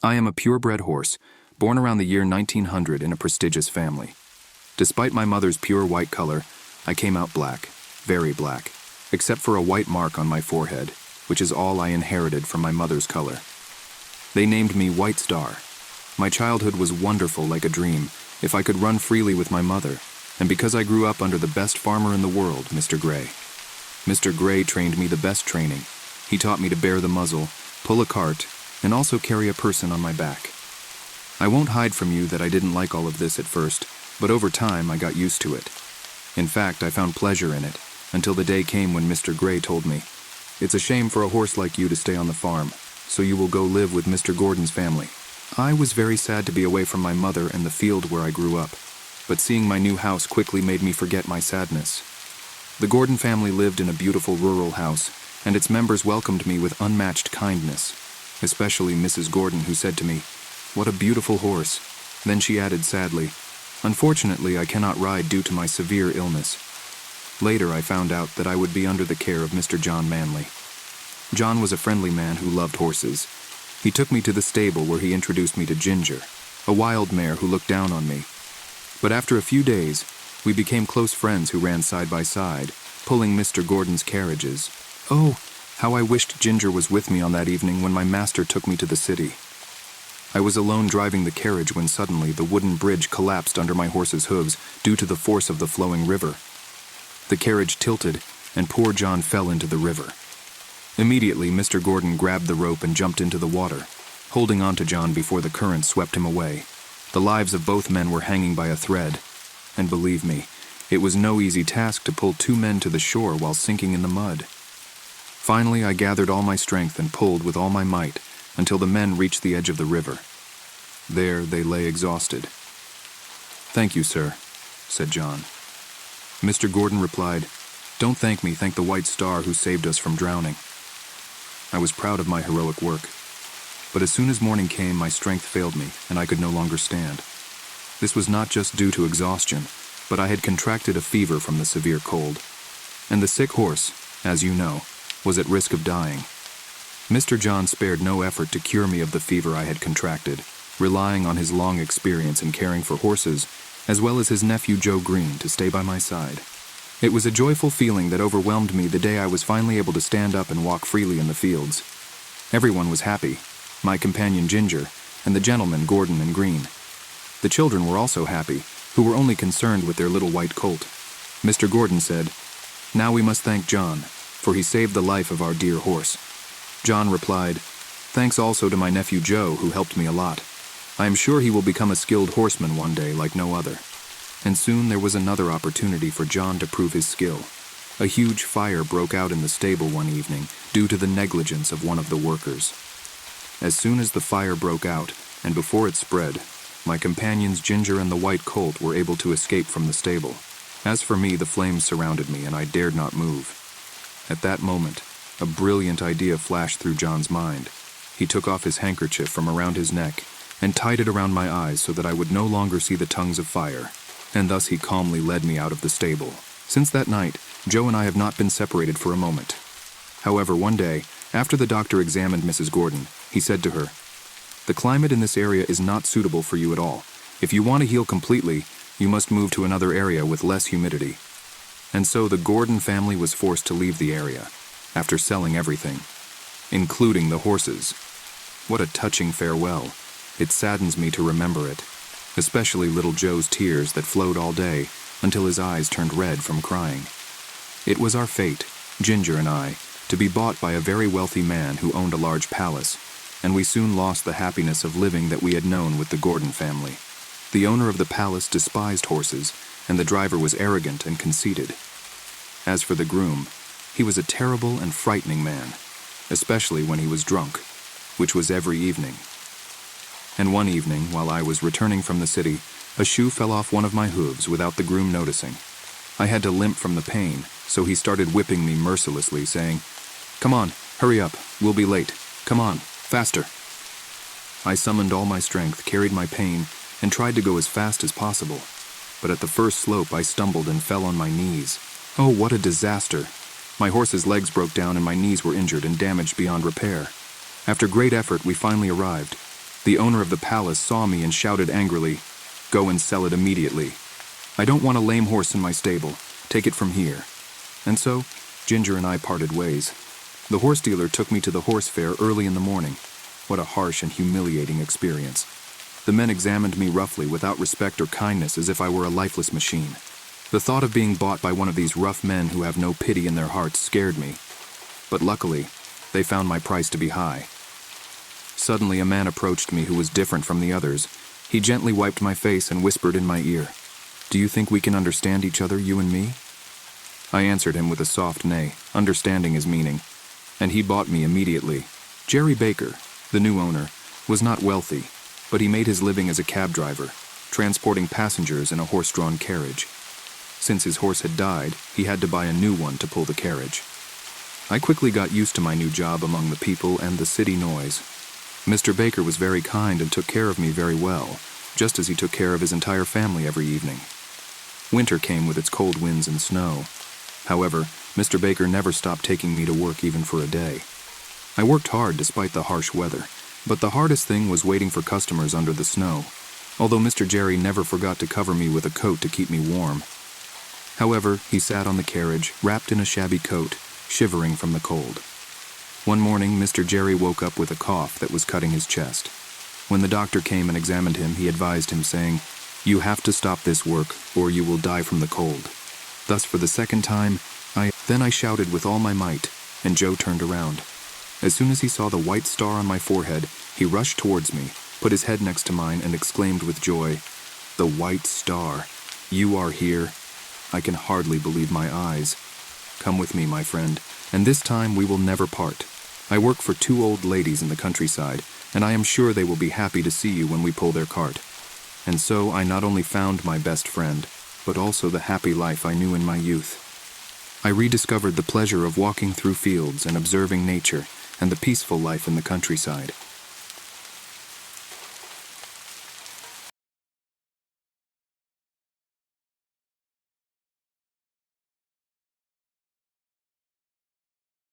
I am a purebred horse, born around the year 1900 in a prestigious family. Despite my mother's pure white color, I came out black, very black, except for a white mark on my forehead, which is all I inherited from my mother's color. They named me White Star. My childhood was wonderful like a dream, if I could run freely with my mother, and because I grew up under the best farmer in the world, Mr. Gray. Mr. Gray trained me the best training. He taught me to bear the muzzle, pull a cart, and also carry a person on my back. I won't hide from you that I didn't like all of this at first, but over time I got used to it. In fact, I found pleasure in it, until the day came when Mr. Gray told me, "It's a shame for a horse like you to stay on the farm, so you will go live with Mr. Gordon's family." I was very sad to be away from my mother and the field where I grew up, but seeing my new house quickly made me forget my sadness. The Gordon family lived in a beautiful rural house, and its members welcomed me with unmatched kindness, especially Mrs. Gordon, who said to me, "What a beautiful horse." Then she added sadly, "Unfortunately, I cannot ride due to my severe illness." Later, I found out that I would be under the care of Mr. John Manley. John was a friendly man who loved horses. He took me to the stable where he introduced me to Ginger, a wild mare who looked down on me. But after a few days, we became close friends who ran side by side, pulling Mr. Gordon's carriages. Oh, how I wished Ginger was with me on that evening when my master took me to the city. I was alone driving the carriage when suddenly the wooden bridge collapsed under my horse's hooves due to the force of the flowing river. The carriage tilted, and poor John fell into the river. Immediately, Mr. Gordon grabbed the rope and jumped into the water, holding on to John before the current swept him away. The lives of both men were hanging by a thread, and believe me, it was no easy task to pull two men to the shore while sinking in the mud. Finally, I gathered all my strength and pulled with all my might until the men reached the edge of the river. There they lay exhausted. "Thank you, sir," said John. Mr. Gordon replied, "Don't thank me, thank the White Star who saved us from drowning." I was proud of my heroic work. But as soon as morning came, my strength failed me, and I could no longer stand. This was not just due to exhaustion, but I had contracted a fever from the severe cold. And the sick horse, as you know, was at risk of dying. Mr. John spared no effort to cure me of the fever I had contracted, relying on his long experience in caring for horses, as well as his nephew Joe Green to stay by my side. It was a joyful feeling that overwhelmed me the day I was finally able to stand up and walk freely in the fields. Everyone was happy, my companion Ginger, and the gentlemen Gordon and Green. The children were also happy, who were only concerned with their little white colt. Mr. Gordon said, "Now we must thank John, for he saved the life of our dear horse." John replied, "Thanks also to my nephew Joe, who helped me a lot. I am sure he will become a skilled horseman one day like no other." And soon there was another opportunity for John to prove his skill. A huge fire broke out in the stable one evening due to the negligence of one of the workers. As soon as the fire broke out, and before it spread, my companions Ginger and the white colt were able to escape from the stable. As for me, the flames surrounded me, and I dared not move. At that moment, a brilliant idea flashed through John's mind. He took off his handkerchief from around his neck and tied it around my eyes so that I would no longer see the tongues of fire, and thus he calmly led me out of the stable. Since that night, Joe and I have not been separated for a moment. However, one day, after the doctor examined Mrs. Gordon, he said to her, "The climate in this area is not suitable for you at all. If you want to heal completely, you must move to another area with less humidity." And so the Gordon family was forced to leave the area, after selling everything, including the horses. What a touching farewell. It saddens me to remember it, especially little Joe's tears that flowed all day until his eyes turned red from crying. It was our fate, Ginger and I, to be bought by a very wealthy man who owned a large palace, and we soon lost the happiness of living that we had known with the Gordon family. The owner of the palace despised horses, and the driver was arrogant and conceited. As for the groom, he was a terrible and frightening man, especially when he was drunk, which was every evening. And one evening, while I was returning from the city, a shoe fell off one of my hooves without the groom noticing. I had to limp from the pain, so he started whipping me mercilessly, saying, "Come on, hurry up, we'll be late. Come on, faster." I summoned all my strength, carried my pain, and tried to go as fast as possible. But at the first slope, I stumbled and fell on my knees. Oh, what a disaster! My horse's legs broke down and my knees were injured and damaged beyond repair. After great effort, we finally arrived. The owner of the palace saw me and shouted angrily, "Go and sell it immediately. I don't want a lame horse in my stable. Take it from here." And so, Ginger and I parted ways. The horse dealer took me to the horse fair early in the morning. What a harsh and humiliating experience. The men examined me roughly, without respect or kindness, as if I were a lifeless machine. The thought of being bought by one of these rough men who have no pity in their hearts scared me. But luckily, they found my price to be high. Suddenly, a man approached me who was different from the others. He gently wiped my face and whispered in my ear, "Do you think we can understand each other, you and me?" I answered him with a soft nay, understanding his meaning, and he bought me immediately. Jerry Baker, the new owner, was not wealthy, but he made his living as a cab driver, transporting passengers in a horse-drawn carriage. Since his horse had died, he had to buy a new one to pull the carriage. I quickly got used to my new job among the people and the city noise. Mr. Baker was very kind and took care of me very well, just as he took care of his entire family every evening. Winter came with its cold winds and snow. However, Mr. Baker never stopped taking me to work even for a day. I worked hard despite the harsh weather, but the hardest thing was waiting for customers under the snow, although Mr. Jerry never forgot to cover me with a coat to keep me warm. However, he sat on the carriage, wrapped in a shabby coat, shivering from the cold. One morning, Mr. Jerry woke up with a cough that was cutting his chest. When the doctor came and examined him, he advised him, saying, "You have to stop this work, or you will die from the cold." Thus, for the second time, Then I shouted with all my might, and Joe turned around. As soon as he saw the white star on my forehead, he rushed towards me, put his head next to mine, and exclaimed with joy, "The white star! You are here! I can hardly believe my eyes. Come with me, my friend, and this time we will never part. I work for 2 old ladies in the countryside, and I am sure they will be happy to see you when we pull their cart." And so I not only found my best friend, but also the happy life I knew in my youth. I rediscovered the pleasure of walking through fields and observing nature, and the peaceful life in the countryside.